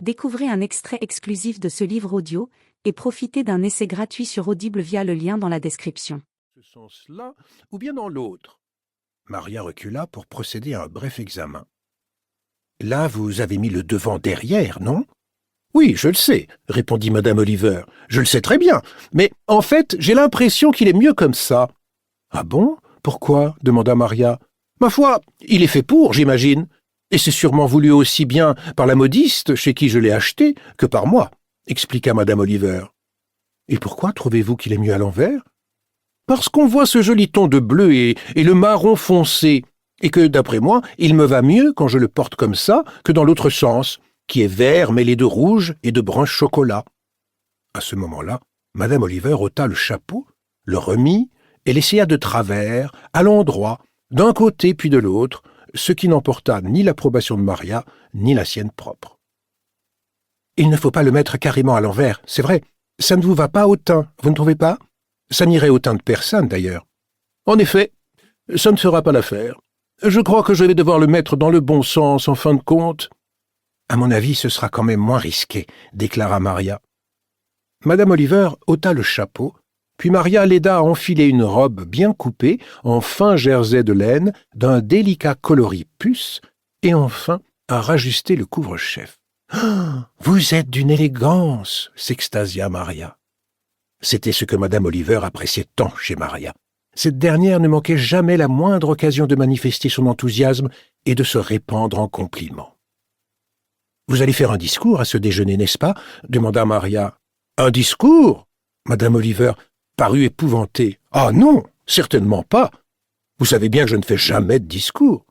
Découvrez un extrait exclusif de ce livre audio et profitez d'un essai gratuit sur Audible via le lien dans la description. Ce sens-là, ou bien dans l'autre. Maria recula pour procéder à un bref examen. Là, vous avez mis le devant derrière, non? Oui, je le sais, répondit madame Oliver. Je le sais très bien, mais en fait, j'ai l'impression qu'il est mieux comme ça. Ah bon? Pourquoi? Demanda Maria. Ma foi, il est fait pour, j'imagine. Et c'est sûrement voulu aussi bien par la modiste chez qui je l'ai acheté que par moi, expliqua madame Oliver. Et pourquoi trouvez-vous qu'il est mieux à l'envers? Parce qu'on voit ce joli ton de bleu et le marron foncé, et que, d'après moi, il me va mieux quand je le porte comme ça que dans l'autre sens, qui est vert mêlé de rouge et de brun chocolat. À ce moment-là, madame Oliver ôta le chapeau, le remit et l'essaya de travers, à l'endroit, d'un côté puis de l'autre, ce qui n'emporta ni l'approbation de Maria, ni la sienne propre. « Il ne faut pas le mettre carrément à l'envers, c'est vrai. Ça ne vous va pas au teint, vous ne trouvez pas? Ça n'irait au teint de personne, d'ailleurs. En effet, ça ne fera pas l'affaire. Je crois que je vais devoir le mettre dans le bon sens, en fin de compte. » « À mon avis, ce sera quand même moins risqué, » déclara Maria. Madame Oliver ôta le chapeau, puis Maria l'aida à enfiler une robe bien coupée, en fin jersey de laine, d'un délicat coloris puce, et enfin à rajuster le couvre-chef. Ah, « Vous êtes d'une élégance » s'extasia Maria. C'était ce que madame Oliver appréciait tant chez Maria. Cette dernière ne manquait jamais la moindre occasion de manifester son enthousiasme et de se répandre en compliments. « Vous allez faire un discours à ce déjeuner, n'est-ce pas » demanda Maria. « Un discours » madame Oliver parut épouvantée. « Ah non, certainement pas. Vous savez bien que je ne fais jamais de discours. »«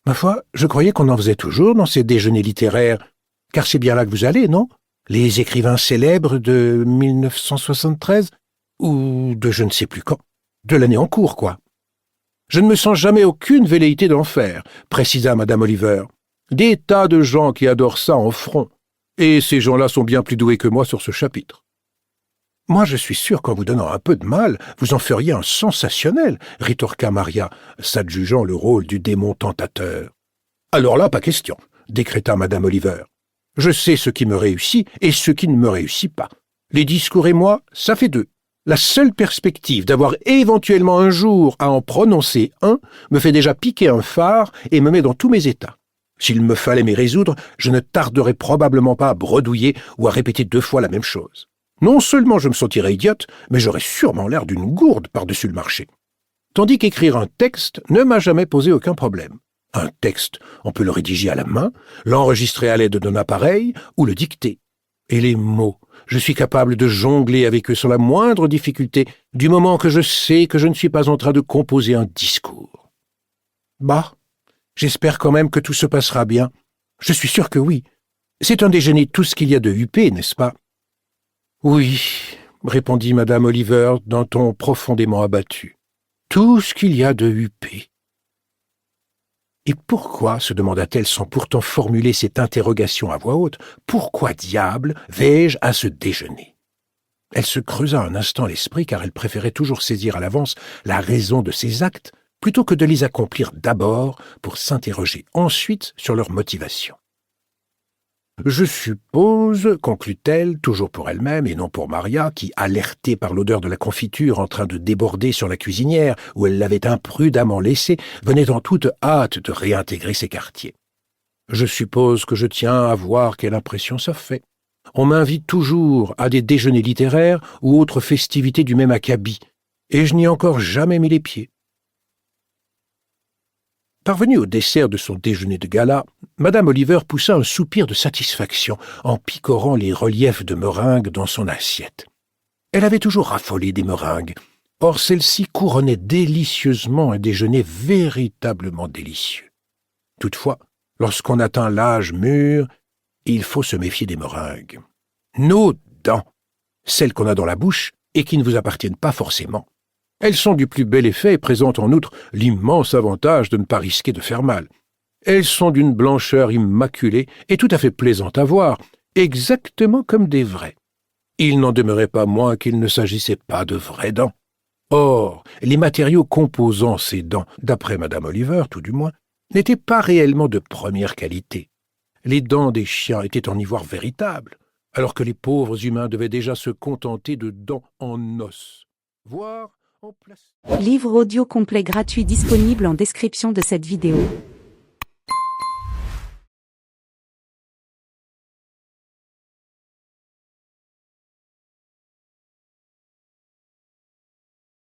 Ma foi, je croyais qu'on en faisait toujours dans ces déjeuners littéraires, car c'est bien là que vous allez, non? Les écrivains célèbres de 1973, ou de je ne sais plus quand, de l'année en cours, quoi. »« Je ne me sens jamais aucune velléité d'en faire, » précisa madame Oliver. « Des tas de gens qui adorent ça en feront, et ces gens-là sont bien plus doués que moi sur ce chapitre. »« Moi, je suis sûr qu'en vous donnant un peu de mal, vous en feriez un sensationnel, » rétorqua Maria, s'adjugeant le rôle du démon tentateur. « Alors là, pas question, » décréta madame Oliver. « Je sais ce qui me réussit et ce qui ne me réussit pas. Les discours et moi, ça fait deux. La seule perspective d'avoir éventuellement un jour à en prononcer un me fait déjà piquer un phare et me met dans tous mes états. S'il me fallait m'y résoudre, je ne tarderais probablement pas à bredouiller ou à répéter 2 fois la même chose. Non seulement je me sentirais idiote, mais j'aurais sûrement l'air d'une gourde par-dessus le marché. Tandis qu'écrire un texte ne m'a jamais posé aucun problème. Un texte, on peut le rédiger à la main, l'enregistrer à l'aide d'un appareil ou le dicter. Et les mots, je suis capable de jongler avec eux sans la moindre difficulté, du moment que je sais que je ne suis pas en train de composer un discours. Bah, j'espère quand même que tout se passera bien. Je suis sûr que oui. C'est un déjeuner tout ce qu'il y a de huppé, n'est-ce pas? Oui, répondit madame Oliver d'un ton profondément abattu. Tout ce qu'il y a de huppé. Et pourquoi, se demanda-t-elle sans pourtant formuler cette interrogation à voix haute, pourquoi diable vais-je à ce déjeuner? Elle se creusa un instant l'esprit car elle préférait toujours saisir à l'avance la raison de ses actes plutôt que de les accomplir d'abord pour s'interroger ensuite sur leur motivation. « Je suppose, conclut-elle, toujours pour elle-même et non pour Maria, qui, alertée par l'odeur de la confiture en train de déborder sur la cuisinière où elle l'avait imprudemment laissée, venait en toute hâte de réintégrer ses quartiers. Je suppose que je tiens à voir quelle impression ça fait. On m'invite toujours à des déjeuners littéraires ou autres festivités du même acabit, et je n'y ai encore jamais mis les pieds. » Parvenue au dessert de son déjeuner de gala, madame Oliver poussa un soupir de satisfaction en picorant les reliefs de meringues dans son assiette. Elle avait toujours raffolé des meringues. Or, celle-ci couronnait délicieusement un déjeuner véritablement délicieux. Toutefois, lorsqu'on atteint l'âge mûr, il faut se méfier des meringues. Nos dents, celles qu'on a dans la bouche et qui ne vous appartiennent pas forcément. Elles sont du plus bel effet et présentent en outre l'immense avantage de ne pas risquer de faire mal. Elles sont d'une blancheur immaculée et tout à fait plaisante à voir, exactement comme des vraies. Il n'en demeurait pas moins qu'il ne s'agissait pas de vraies dents. Or, les matériaux composant ces dents, d'après madame Oliver tout du moins, n'étaient pas réellement de première qualité. Les dents des chiens étaient en ivoire véritable, alors que les pauvres humains devaient déjà se contenter de dents en os, voire en plastique. Livre audio complet gratuit disponible en description de cette vidéo.